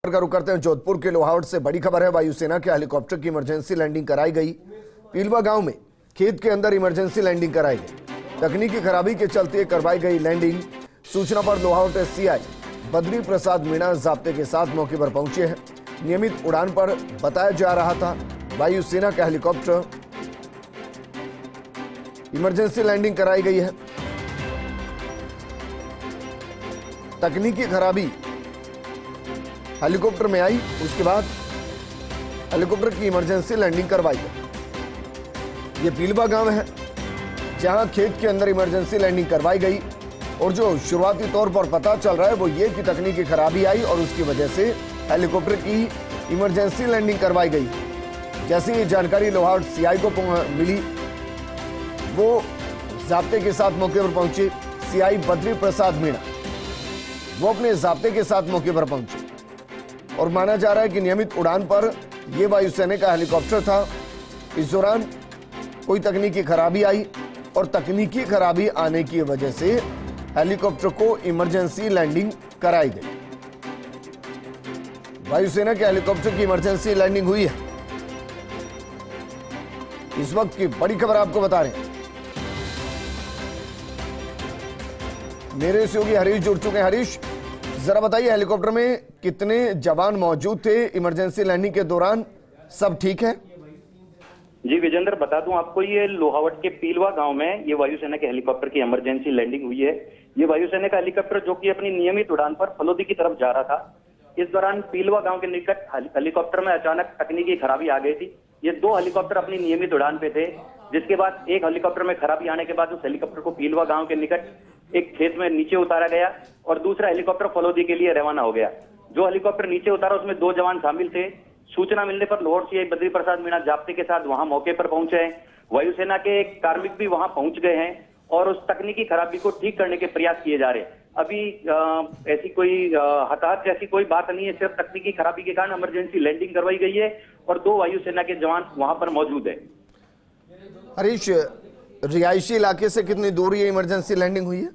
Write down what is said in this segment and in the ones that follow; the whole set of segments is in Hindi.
का रुख करते हैं जोधपुर के लोहावट से। बड़ी खबर है, वायुसेना के हेलीकॉप्टर की इमरजेंसी लैंडिंग कराई गई। पीलवा गांव में खेत के अंदर इमरजेंसी लैंडिंग कराई गई। तकनीकी खराबी के चलते करवाई गई लैंडिंग। सूचना पर लोहावट सीआई बद्री प्रसाद मीणा जाब्ते के साथ मौके पर पहुंचे हैं। नियमित उड़ान पर बताया जा रहा था वायुसेना का हेलीकॉप्टर इमरजेंसी लैंडिंग कराई गई है। तकनीकी खराबी हेलीकॉप्टर में आई, उसके बाद हेलीकॉप्टर की इमरजेंसी लैंडिंग करवाई गई। ये पीलवा गांव है जहां खेत के अंदर इमरजेंसी लैंडिंग करवाई गई और जो शुरुआती तौर पर पता चल रहा है वो ये कि तकनीकी खराबी आई और उसकी वजह से हेलीकॉप्टर की इमरजेंसी लैंडिंग करवाई गई। जैसे ही जानकारी लोहावट सीआई को मिली, वो जाब्ते के साथ मौके पर पहुंचे। सीआई बद्री प्रसाद मीणा वो अपने जाब्ते के साथ मौके पर पहुंचे और माना जा रहा है कि नियमित उड़ान पर यह वायुसेना का हेलीकॉप्टर था। इस दौरान कोई तकनीकी खराबी आई और तकनीकी खराबी आने की वजह से हेलीकॉप्टर को इमरजेंसी लैंडिंग कराई गई। वायुसेना के हेलीकॉप्टर की इमरजेंसी लैंडिंग हुई है। इस वक्त की बड़ी खबर आपको बता रहे हैं। मेरे सहयोगी हरीश जुड़ चुके हैं। हरीश, जरा बताइए, हेलीकॉप्टर में कितने जवान मौजूद थे इमरजेंसी लैंडिंग के दौरान? सब ठीक है? जी विजेंद्र, बता दूं आपको, ये लोहावट के पीलवा गांव में ये वायुसेना के हेलीकॉप्टर की इमरजेंसी लैंडिंग हुई है। ये वायुसेना का हेलीकॉप्टर जो कि अपनी नियमित उड़ान पर फलोदी की तरफ जा रहा था। इस दौरान पीलवा गांव के निकट हेलीकॉप्टर में अचानक तकनीकी खराबी आ गई थी। ये दो हेलीकॉप्टर अपनी नियमित उड़ान पे थे, जिसके बाद एक हेलीकॉप्टर में खराबी आने के बाद उस हेलीकॉप्टर को पीलवा गांव के निकट एक खेत में नीचे उतारा गया और दूसरा हेलीकॉप्टर फलोदी के लिए रवाना हो गया। जो हेलीकॉप्टर नीचे उतारा उसमें 2 जवान शामिल थे। सूचना मिलने पर लोहावट सीआई बद्री प्रसाद मीणा जाब्ते के साथ वहां मौके पर पहुंचे हैं। वायुसेना के कार्मिक भी वहां पहुंच गए हैं और उस तकनीकी खराबी को ठीक करने के प्रयास किए जा रहे हैं। अभी ऐसी कोई हताहत जैसी कोई बात नहीं है, सिर्फ तकनीकी खराबी के कारण इमरजेंसी लैंडिंग करवाई गई है और 2 वायुसेना के जवान वहां पर मौजूद है। हरीश, रिहायशी इलाके से कितनी दूर ये इमरजेंसी लैंडिंग हुई है?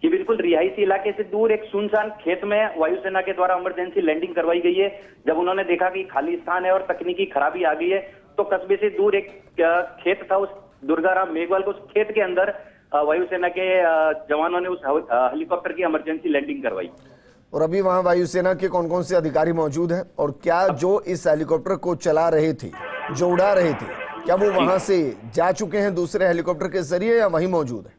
ये बिल्कुल रिहायशी इलाके से दूर एक सुनसान खेत में वायुसेना के द्वारा इमरजेंसी लैंडिंग करवाई गई है। जब उन्होंने देखा कि खाली स्थान है और तकनीकी खराबी आ गई है तो कस्बे से दूर एक खेत था, उस दुर्गाराम मेघवाल को, उस खेत के अंदर वायुसेना के जवानों ने उस हेलीकॉप्टर की इमरजेंसी लैंडिंग करवाई। और अभी वहां वायुसेना के कौन कौन से अधिकारी मौजूद हैं और क्या जो इस हेलीकॉप्टर को चला रहे थे, जो उड़ा रहे थे, क्या वो वहां से जा चुके हैं दूसरे हेलीकॉप्टर के जरिए या वहीं मौजूद है?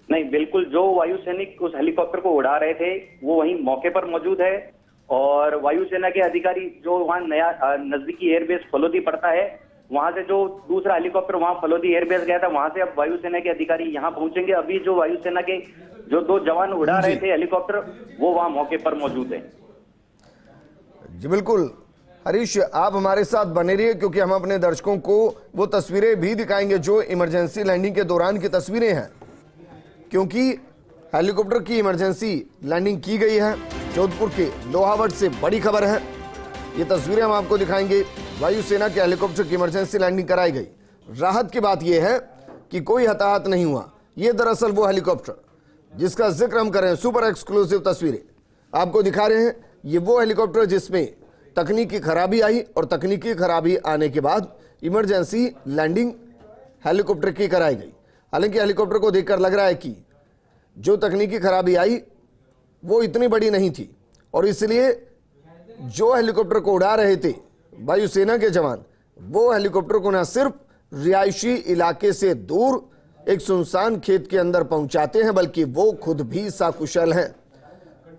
नहीं, बिल्कुल, जो वायुसैनिक उस हेलीकॉप्टर को उड़ा रहे थे वो वहीं मौके पर मौजूद है और वायुसेना के अधिकारी जो वहां नया नजदीकी एयरबेस फलोदी पड़ता है, वहां से जो दूसरा हेलीकॉप्टर वहां फलोदी एयरबेस गया था, वहां से अब वायुसेना के अधिकारी यहां पहुंचेंगे। अभी जो वायुसेना के जो 2 जवान उड़ा रहे थे हेलीकॉप्टर, वो वहां मौके पर मौजूद है। जी बिल्कुल हरीश, आप हमारे साथ बने रहिए क्योंकि हम अपने दर्शकों को वो तस्वीरें भी दिखाएंगे जो इमरजेंसी लैंडिंग के दौरान की तस्वीरें हैं, क्योंकि हेलीकॉप्टर की इमरजेंसी लैंडिंग की गई है। जोधपुर के लोहावट से बड़ी खबर है, ये तस्वीरें हम आपको दिखाएंगे। वायुसेना के हेलीकॉप्टर की इमरजेंसी लैंडिंग कराई गई। राहत की बात यह है कि कोई हताहत नहीं हुआ। ये दरअसल वो हेलीकॉप्टर जिसका जिक्र हम कर रहे हैं, सुपर एक्सक्लूसिव तस्वीरें आपको दिखा रहे हैं। ये वो हेलीकॉप्टर जिसमें तकनीकी खराबी आई और तकनीकी खराबी आने के बाद इमरजेंसी लैंडिंग हेलीकॉप्टर की कराई गई। हालांकि हेलीकॉप्टर को देखकर लग रहा है कि जो तकनीकी खराबी आई वो इतनी बड़ी नहीं थी और इसलिए जो हेलीकॉप्टर को उड़ा रहे थे वायुसेना के जवान, वो हेलीकॉप्टर को न सिर्फ रिहायशी इलाके से दूर एक सुनसान खेत के अंदर पहुंचाते हैं बल्कि वो खुद भी सकुशल हैं।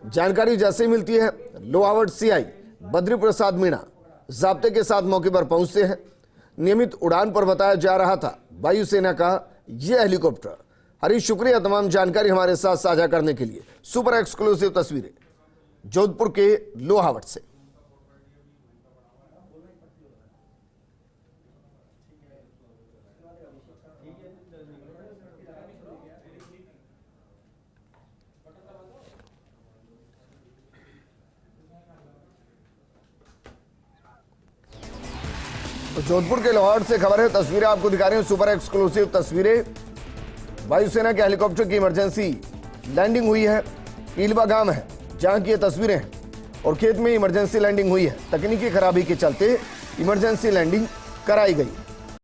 जानकारी जैसे मिलती है, लोहावट सीआई बद्री प्रसाद मीणा जाब्ते के साथ मौके पर पहुंचते हैं। नियमित उड़ान पर बताया जा रहा था वायुसेना का यह हेलीकॉप्टर। हरीश, शुक्रिया तमाम जानकारी हमारे साथ साझा करने के लिए। सुपर एक्सक्लूसिव तस्वीरें जोधपुर के लोहावट से। तो जोधपुर के लाहौर से खबर है, तस्वीरें आपको दिखा रहे हैं, सुपर एक्सक्लूसिव तस्वीरें। वायुसेना के हेलीकॉप्टर की इमरजेंसी लैंडिंग हुई है। पीलवा गांव है जहां की ये तस्वीरें हैं और खेत में इमरजेंसी लैंडिंग हुई है। तकनीकी खराबी के चलते इमरजेंसी लैंडिंग कराई गई।